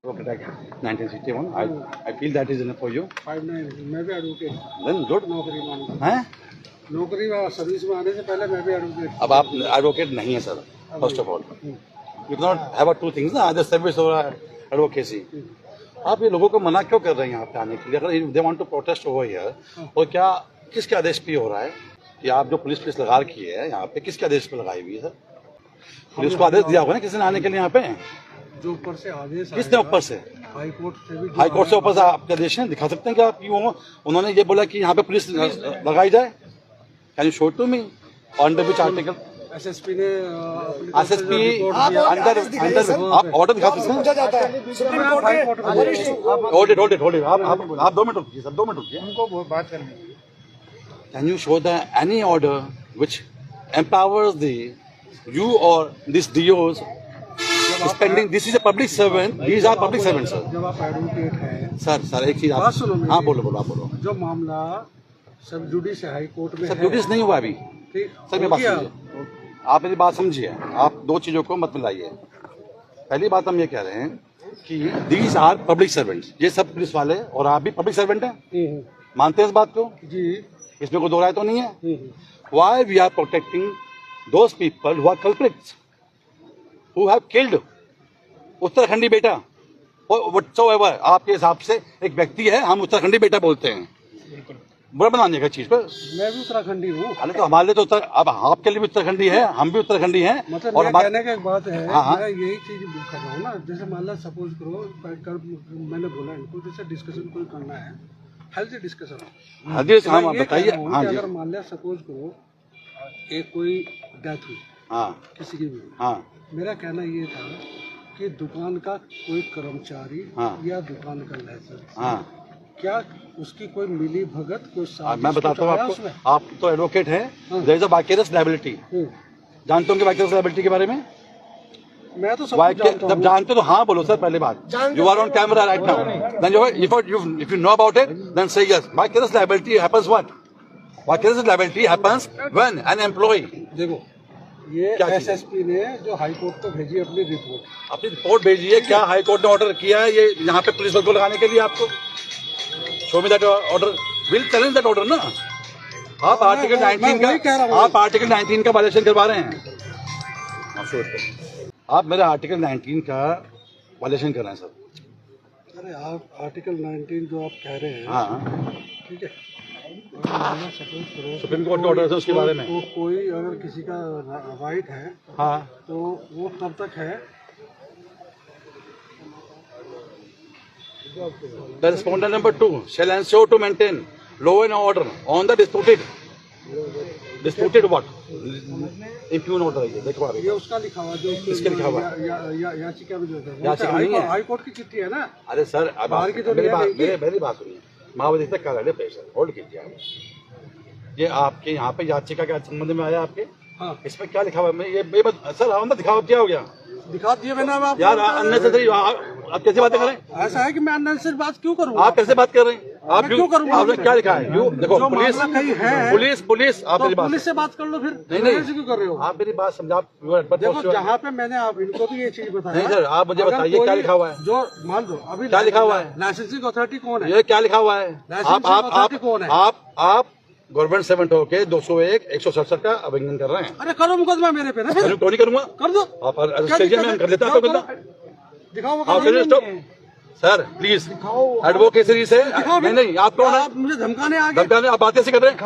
Advocate Act 1961. I feel that is enough for you. 59 मैं भी advocate Then good. नौकरी मांगता हूँ। हैं? नौकरी व सर्विस में आने से पहले मैं भी एडवोकेट। अब आप एडवोकेट नहीं है sir. First of all, you cannot have two things ना. either service or advocacy. आप ये लोगों को मना क्यों कर रहे हैं यहाँ पे आने के लिए? अगर they want to protest over here, और क्या किसके आदेश पे हो रहा है कि आप जो पुलिस लगा रखी है यहाँ पे, किसके आदेश पे लगाई हुई है सर? पुलिस को आदेश दिया होगा ना किसी ने आने के लिए यहाँ पे? जो ऊपर से आदेश किसने ऊपर से? हाई कोर्ट से भी हाई कोर्ट से ऊपर से आपके आदेश हैं? दिखा सकते हैं कि आप क्यों? उन्होंने ये बोला कि यहाँ पे पुलिस लगाई जाए. Can you show to me under which article? SSP ने अंडर आप ऑर्डर दिखा सकते हैं? होल्ड इट आप 2 मिनट रुकिए सर, 2 मिनट रुकिए. उनको बात करनी है. Can you show the any order which empowers you or this DOs spending? This is a public servant. These are public servants, sir. जब आप एडवोकेट हैं सर एक चीज आप सुनो. हाँ बोलो आप बोलो. जो मामला सब जुडिस हाई कोर्ट में सब जुडिस नहीं हुआ अभी सर. मेरी बात समझिए, आप मेरी बात समझिए. आप दो चीजों को मत मिलाइए. पहली बात हम ये कह रहे हैं कि दीज आर पब्लिक सर्वेंट्स. ये सब पुलिस वाले और आप भी पब्लिक सर्वेंट हैं. मानते हैं इस बात को? जी. इसमें कोई दो राय तो नहीं है. Why we are protecting those people who are culprits, who have killed Uttarakhandi बेटा whatsoever? आपके हिसाब से एक व्यक्ति है, हम उत्तराखंडी बेटा बोलते हैं. बुरा बनाने का चीज पर मैं भी उत्तराखंडी हूँ. अरे तो हमारे लिए तो अब आपके लिए भी उत्तराखंडी है, हम भी उत्तराखंडी हैं. मतलब और कहने का एक बात है, हाँ. मैं यही चीज कर रहा हूँ ना. जैसे मान लो सपोज करो मैंने बोला इनको जैसे डिस्कशन कोई करना है, हेल्थी डिस्कशन. हाँ बताइए. हाँ जी. अगर मान लिया सपोज करो एक कोई डेथ हुई, हाँ किसी की भी, हाँ, मेरा कहना ये था कि दुकान का कोई कर्मचारी या दुकान का लाइसेंस, क्या उसकी कोई मिली भगत कोई मैं बताता हूँ आपको. आप तो एडवोकेट हैं. There is a vicarious liability. जानते होंगे वाइकेरियस लायबिलिटी के बारे में? मैं तो सब जानते तो हाँ बोलो सर. पहले बात, you are on camera right now. Then if you know about it then say yes. Vicarious liability happens what? Vicarious liability happens when an employee. देखो ये एसएसपी ने जो हाई कोर्ट को भेजी अपनी रिपोर्ट भेजी है. क्या हाई कोर्ट ने ऑर्डर किया है ये यहाँ पे पुलिस को लगाने के लिए? आपको show me that order. Will challenge that order ना. आप आर्टिकल 19 का आर्टिकल 19 का वायलेशन करवा रहे हैं. आप मेरे आर्टिकल 19 का वायलेशन कर रहे हैं सर. अरे आप आर्टिकल 19 जो आप कह रहे हैं, हाँ ठीक है. सुप्रीम कोर्ट का ऑर्डर है उसके बारे में. तो कोई अगर किसी का राइट है, हाँ, तो वो तब तक है. The respondent number 2 shall ensure to maintain law and order on the disputed what? Impugn order है. देखो ये उसका लिखा हुआ जो इसके लिखा हुआ याचिका में जो याचिका नहीं है. हाई कोर्ट की चिट्ठी है ना. अरे सर बाहर की तो मेरी बात सुनिए. माओवादी तक कार्यालय पेश है. होल्ड कीजिए आप. ये आपके यहाँ पे याचिका के संबंध में आया आपके. हाँ. इसमें क्या लिखा हुआ है? ये सर हम दिखाओ क्या हो गया? दिखा दिए मैंने. आप यार अननेसेसरी आप कैसे बातें करें? ऐसा है कि मैं अननेसेसरी बात क्यों करूँ? आप कैसे बात कर रहे हैं? आप क्यों करूँगा? आपने क्या लिखा है? देखो पुलिस आप मेरी बात, पुलिस से बात कर लो फिर. नहीं क्यों कर रहे हो? आप मेरी बात समझा. देखो जहाँ पे मैंने आप इनको भी ये चीज बताया. नहीं सर आप मुझे बताइए क्या लिखा हुआ है? जो मान लो अभी क्या लिखा हुआ है? लाइसेंसिंग अथॉरिटी कौन है? ये क्या लिखा हुआ है? आप गवर्नमेंट सर्वेंट होके 201 167 का उल्लंघन कर रहे हैं. अरे करो मुकदमा मेरे पे ना. फिर तो नहीं करूंगा. कर दो. आप कर लेते हैं. दिखाओ सर प्लीज एडवोकेसी से. नहीं आप कौन है? आप मुझे धमकाने आ गए. धमकाने आप बातें से कर रहे हैं.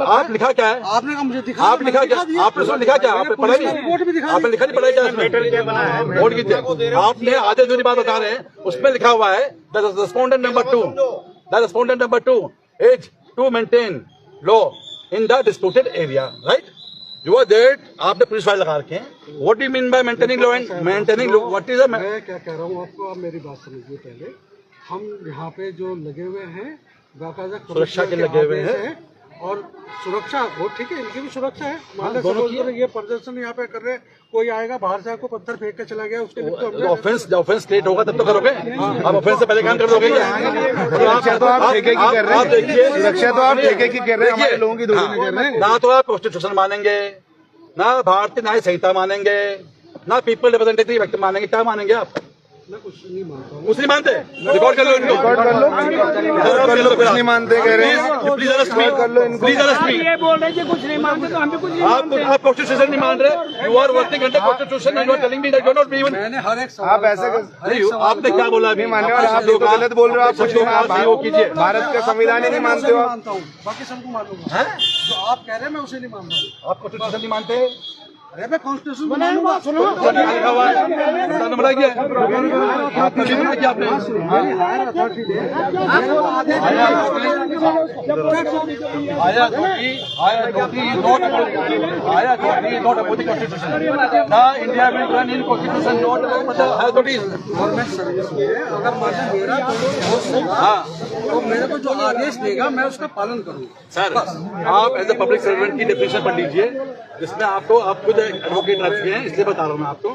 आप लिखा क्या है? आपने कहा मुझे दिखा. आप लिखा क्या? आपने लिखा क्या? आपने पढ़ा नहीं? आपने लिखा नहीं पढ़ा क्या? वोट कीजिए. आपने आधे जो बात बता रहे हैं उसमें लिखा हुआ है the respondent number 2 is to maintain law in the disputed area. Right? You are there. आपने पुलिस फाइल लगा रखे हैं. What do you mean by maintaining law and maintaining law? What is a? मैं क्या कह रहा हूँ आपको, आप मेरी बात समझिए पहले. हम यहाँ पे जो लगे हुए हैं बाकायदा सुरक्षा के लगे हुए हैं. और सुरक्षा वो ठीक है, इनकी भी सुरक्षा है. मान लो ये प्रदर्शन यहाँ पे कर रहे हैं, कोई आएगा बाहर से आपको पत्थर फेंक के चला गया, उसके लिए ऑफेंस क्रिएट होगा तब तो करोगे. आप ऑफेंस से पहले काम कर दोगे. सुरक्षा तो आप ठेके की कर रहे हैं. सुरक्षा तो आप ठेके की कर रहे हैं. हमारे लोगों की दूरी नहीं कर रहे हैं. ना तो आप कॉन्स्टिट्यूशन मानेंगे, ना भारतीय न्याय संहिता मानेंगे, ना पीपल रिप्रेजेंटेटिव एक्ट मानेंगे. क्या मानेंगे आप? मैं कुछ नहीं मानता हूँ। कुछ नहीं मानते? रिकॉर्ड कर लो इनको। रिकॉर्ड कर लो, कुछ नहीं मानते कह रहे हैं। प्लीज अरेस्ट मी, कर लो इनको। प्लीज अरेस्ट मी। ये बोल रहे हैं कि कुछ नहीं मानते तो हम भी कुछ नहीं मानते। आप कॉन्स्टिट्यूशन नहीं मान रहे। You are working under constitution and you are telling me that you are not even. मैंने हर एक आप ऐसे आपने क्या बोला अभी? मानने वाले आप लोग गलत बोल रहे हो। आप कुछ वो कीजिए। भारत का संविधान ही नहीं मानते हो आप। मानता हूँ, बाकी सबको मानूंगा। जो आप कह रहे हैं मैं उसे नहीं मानता हूँ। आप कॉन्स्टिट्यूशन नहीं मानते? अरे मैं कॉन्स्टिट्यूशन बनाऊंगा। सुनो, लिखा हुआ है नंबर क्या आपने लिखा क्या आपने? मेरी हायर अथॉरिटी दे आया authority not about the constitution. The India will run in constitution not about the authorities. Government service में अगर मान लो मेरा कोई हाँ तो मेरे को जो आदेश देगा मैं उसका पालन करूंगा। सर, आप एज ए पब्लिक सर्वेंट की डेफिनेशन पढ़ लीजिए, जिसमें आपको आप खुद एडवोकेट रख हैं, इसलिए बता रहा हूँ मैं आपको।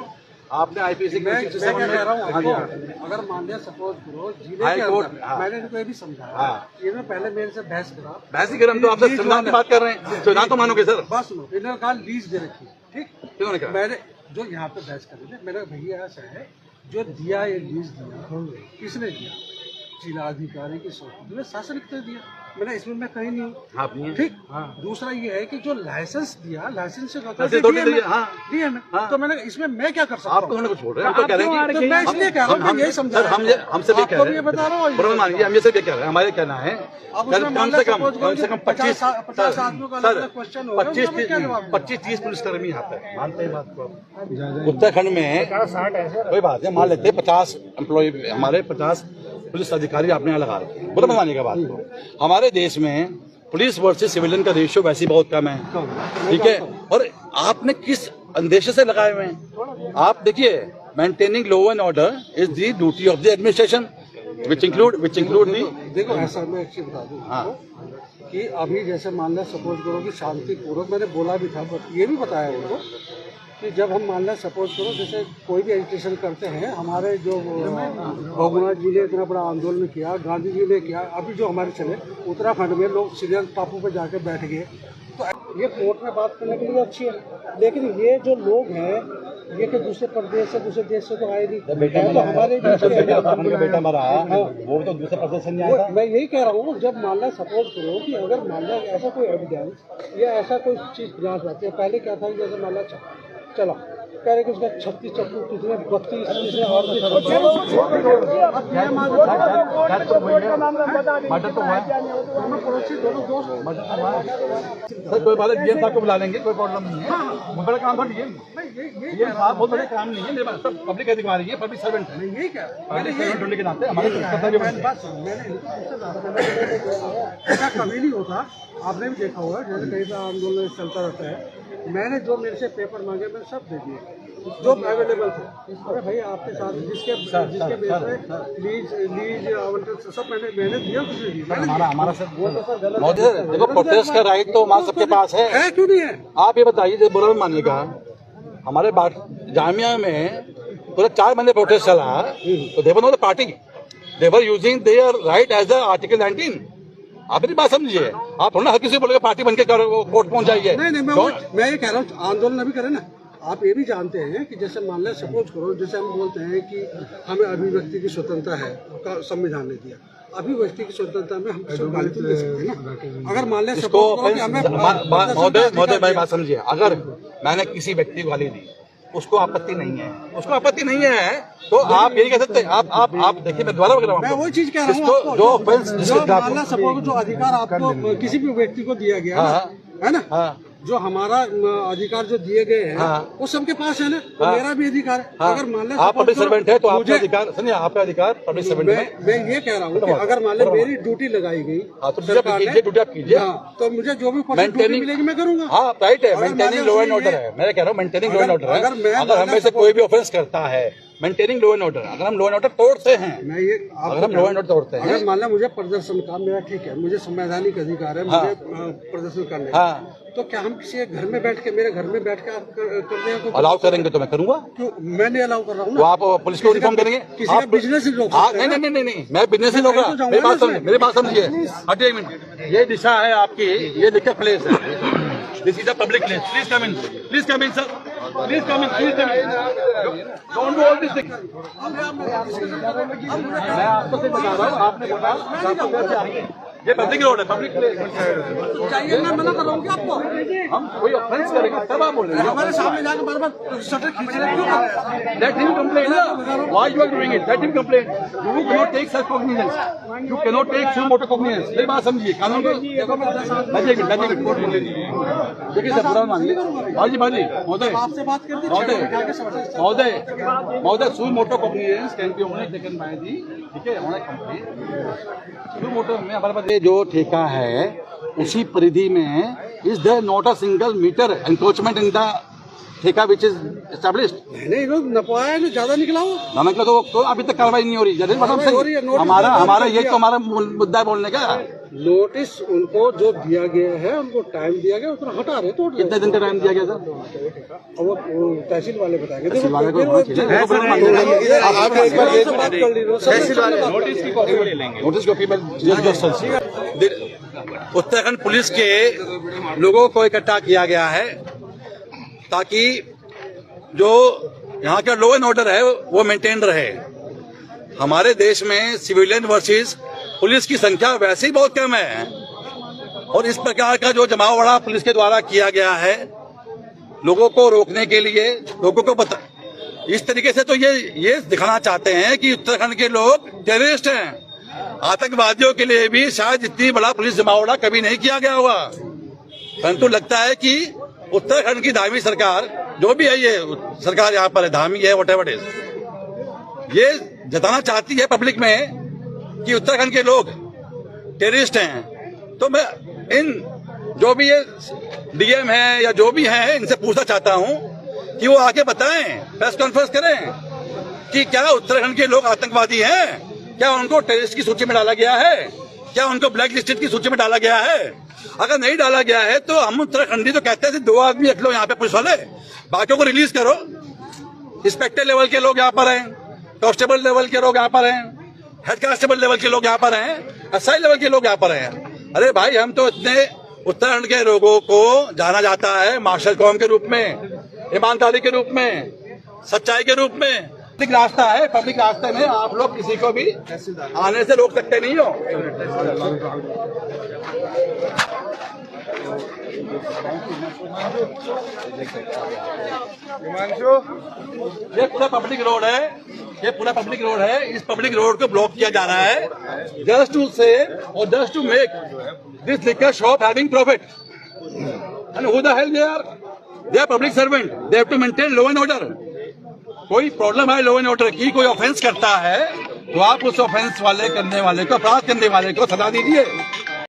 आपने आईपीसी मैं क्या कह रहा हूँ आपको, अगर मान लिया सपोज करो जिले के अंदर मैंने इनको ये भी समझाया इन्होंने पहले मेरे से बहस करा। बहस ही हम तो आपसे संविधान की बात कर रहे हैं, संविधान तो मानोगे सर? बात सुनो, इन्होंने कहा लीज दे रखी, ठीक। किन्होंने कहा? मैंने जो यहाँ पे बहस कर रहे थे, मैंने कहा भैया ऐसा है जो दिया ये लीज दिया किसने दिया? जिलाधिकारी की सोच शासन ने दिया। मैंने इसमें मैं कहीं नहीं हूँ, आप नहीं है? ठीक। दूसरा ये है कि जो लाइसेंस दिया, लाइसेंस से दिया मैं, तो मैंने इसमें मैं क्या कर सकता हूँ? आप तो कुछ बोल रहे हैं, हम तो कह रहे हैं तो मैं इसलिए कह रहा हूँ, मैं यही समझा सर, हमसे भी कह रहे हैं, बता रहा हूँ। बुरा मानिए, हम ये सब कह रहे हैं, हमारे कहना है अब कम उसमें से कम 50 आदमियों का अलग क्वेश्चन होगा, उसका मैं क्या जवाब दूं? 25-30 पुलिसकर्मी यहाँ पे मानते हैं बात को। उत्तराखंड में कोई बात नहीं, मान लेते 50 एम्प्लॉय, हमारे 50 पुलिस अधिकारी आपने यहाँ लगा रखे, बुरा मत मानिएगा बात को। हमारे देश में पुलिस वर्सेस सिविलियन का रेशियो वैसे ही बहुत कम है, ठीक है। और आपने किस अंदेशे से लगाए हुए हैं? आप देखिए, maintaining law and order is the duty of the administration which include दी। देखो ऐसा मैं एक चीज बता दूं आपको कि अभी जैसे मान लिया सपोज करो कि शांतिपूर्वक, मैंने बोला भी था, ये भी बताया उनको कि जब हम मान लिया सपोज करो जैसे कोई भी एजुकेशन करते हैं, हमारे जो रघुनाथ जी ने इतना बड़ा आंदोलन किया, गांधी जी ने किया, अभी जो हमारे चले उत्तराखंड में लोग सीरियल टापू पे जाके बैठ गए, तो ये कोर्ट में बात करने के लिए अच्छी है। लेकिन ये जो लोग हैं ये कि दूसरे प्रदेश से, दूसरे देश से तो आए नहीं, तो हमारे बेटा मरा वो तो दूसरे प्रदेश से नहीं आया। मैं यही कह रहा हूँ, जब मान लिया सपोज करो कि अगर मान लिया ऐसा कोई एविडेंस या ऐसा कोई चीज जांच आती है, पहले क्या था जैसे मान लिया चला कह रहे कि उसका 36 चक्कू कितने 32 कितने और भी सर, कोई बात है, डीएम साहब को बुला लेंगे, कोई प्रॉब्लम नहीं है। बड़ा काम था डीएम साहब, बहुत बड़े काम नहीं है मेरे पास, सब पब्लिक अधिकारी है, पब्लिक सर्वेंट है, यही क्या पब्लिक सर्वेंट होने के नाते हमारे कर्तव्य बनते हैं। ऐसा कभी नहीं होता, आपने भी देखा होगा जैसे कहीं का आंदोलन चलता रहता है, मैंने जो मेरे से पेपर मांगे मैंने सब दे दिए जो अवेलेबल थे। अरे भाई आपके साथ जिसके बेस में लीज आवंटन सब मैंने दिया, हमारा सर मोदी सर, देखो प्रोटेस्ट का राइट तो हमारे सबके पास है, क्यों नहीं है? आप ये बताइए, जब बुरा मानिएगा, हमारे जामिया में पूरा 4 महीने प्रोटेस्ट चला, तो they were no the party, they were using their right as the article 19। आप मेरी बात समझिए, आप थोड़ा हर किसी बोलेगा पार्टी बन के कोर्ट पहुंच जाइए। नहीं, मैं ये कह रहा हूँ आंदोलन अभी करें ना। आप ये भी जानते हैं कि जैसे मान लिया सपोज करो, जैसे हम बोलते हैं कि हमें अभिव्यक्ति की स्वतंत्रता है, संविधान ने दिया, अभिव्यक्ति की स्वतंत्रता में हम किसी को गाली तो दे सकते हैं ना। अगर मान लिया महोदय भाई बात समझिए, अगर मैंने किसी व्यक्ति को गाली दी, उसको आपत्ति नहीं है, तो आप यही कह सकते हैं। आप देखिए, मैं दोबारा वगैरह मैं वही चीज कह रहा हूँ, जो ऑफेंस जो अधिकार आपको किसी भी व्यक्ति को दिया गया है ना, जो हमारा अधिकार जो दिए गए हैं वो सबके पास है ना, तो मेरा भी अधिकार है। अगर मान लिया आप पब्लिक सर्वेंट है तो आपका अधिकार, सुनिए, आपका अधिकार पब्लिक सर्वेंट है। मैं ये कह रहा हूँ कि अगर मान लिया मेरी ड्यूटी लगाई गई सरकार ने, ड्यूटी आप कीजिए, तो मुझे जो भी ड्यूटी मिलेगी मैं करूंगा। हाँ, राइट है, मेंटेनिंग लॉ एंड ऑर्डर है, मैं कह रहा हूँ मेंटेनिंग लॉ एंड ऑर्डर है। अगर हमें से कोई भी ऑफेंस करता है, मेंटेनिंग लॉ एंड ऑर्डर, अगर हम लॉ एंड ऑर्डर तोड़ते हैं, अगर हम लॉ एंड ऑर्डर तोड़ते हैं, अगर मान लिया मुझे प्रदर्शन का मेरा ठीक है, मुझे संवैधानिक अधिकार है मुझे प्रदर्शन करने का, तो क्या हम किसी घर में बैठ के, मेरे घर में बैठ के आप कर दें? अलाउ करेंगे तो मैं करूंगा। क्यों? मैं नहीं अलाउ कर रहा हूँ। तो आप पुलिस को इन्फॉर्म करेंगे, किसी का बिजनेस ही रोक सकते हैं। नहीं, मैं बिजनेस ही रोक रहा। मेरी बात समझिए, हटिए एक मिनट। ये दिशा है आपकी, ये देखिए प्लेस है, this is a public place, please come in sir. Please come in, please come in, don't do all this thing. मैं आपको सिर्फ बता रहा हूँ, आपने बोला ये पब्लिक रोड है, पब्लिक चाहिए मैं मना कर रहा हूँ कि आपको हम कोई ऑफेंस करेंगे तब आप बोल रहे हैं। हमारे सामने जाकर बार बार शटर खींच रहे हैं। Let him complain. Why you are doing it? Let him complain. You cannot take such cognizance. You cannot take such motor cognizance. मेरी बात समझिए, कानून को देखिए सर, पूरा मान लीजिए। बाजी महोदय, आपसे बात करते महोदय, सुई motor cognizance can be only taken by the, ठीक है, ओनर कंपनी। सुई मोटर में हमारे पास जो ठेका है उसी परिधि में is there not a single metre encroachment in the ठेका विच इज एस्टैब्लिश्ड। नहीं लोग नपवाया जो ज्यादा निकला हो ना निकला तो अभी तक कार्रवाई नहीं हो रही। जरूर मतलब हो रही है, सही, नोटिस हमारा दिया। ये तो हमारा मुद्दा है बोलने का। नोटिस उनको जो दिया गया है, उनको टाइम दिया गया, उतना हटा रहे तोड़ रहे। कितने दिन का टाइम दिया गया सर? अब वो तहसील वाले बताएंगे। तहसील वाले को नोटिस की कॉपी ले लेंगे। नोटिस कॉपी उत्तराखंड पुलिस के लोगों को इकट्ठा किया गया है ताकि जो यहाँ का लॉ एंड ऑर्डर है वो मेंटेन रहे। हमारे देश में सिविलियन वर्सेस पुलिस की संख्या वैसे ही बहुत कम है और इस प्रकार का जो जमावड़ा पुलिस के द्वारा किया गया है लोगों को रोकने के लिए, लोगों को बता इस तरीके से तो ये दिखाना चाहते हैं कि उत्तराखंड के लोग टेररिस्ट हैं। आतंकवादियों के लिए भी शायद इतनी बड़ा पुलिस जमावड़ा कभी नहीं किया गया होगा, परंतु लगता है कि उत्तराखंड की धामी सरकार जो भी है, ये सरकार यहाँ पर है, धामी है, व्हाटएवर इट इज, ये जताना चाहती है पब्लिक में कि उत्तराखंड के लोग टेररिस्ट हैं। तो मैं इन जो भी ये डीएम है या जो भी है इनसे पूछना चाहता हूं कि वो आके बताएं, प्रेस कॉन्फ्रेंस करें कि क्या उत्तराखंड के लोग आतंकवादी हैं, क्या उनको टेररिस्ट की सूची में डाला गया है, क्या उनको ब्लैक लिस्टेड की सूची में डाला गया है। अगर नहीं डाला गया है तो हम उत्तराखंडी तो कहते हैं 2 आदमी रख लो यहाँ पे पुलिस वाले, बाकियों को रिलीज करो। इंस्पेक्टर लेवल के लोग यहाँ पर हैं, कांस्टेबल लेवल के लोग यहाँ पर हैं, हेड कांस्टेबल लेवल के लोग यहाँ पर हैं, एसआई लेवल के लोग यहाँ पर हैं। अरे भाई, हम तो इतने उत्तराखंड के लोगों को जाना जाता है मार्शल कौम के रूप में, ईमानदारी के रूप में, सच्चाई के रूप में। पब्लिक रास्ता है, पब्लिक रास्ते में आप लोग किसी को भी आने से रोक सकते नहीं हो। ये पूरा पब्लिक रोड है, ये पूरा पब्लिक रोड है। इस पब्लिक रोड को ब्लॉक किया जा रहा है जस्ट टू से और just to make this liquor shop having profit. And who the hell they are public servant, they have to maintain law and order. कोई problem है लॉ एंड ऑर्डर की, कोई offence करता है तो आप उस ऑफेंस वाले करने वाले को, अपराध करने वाले को सजा दीजिए।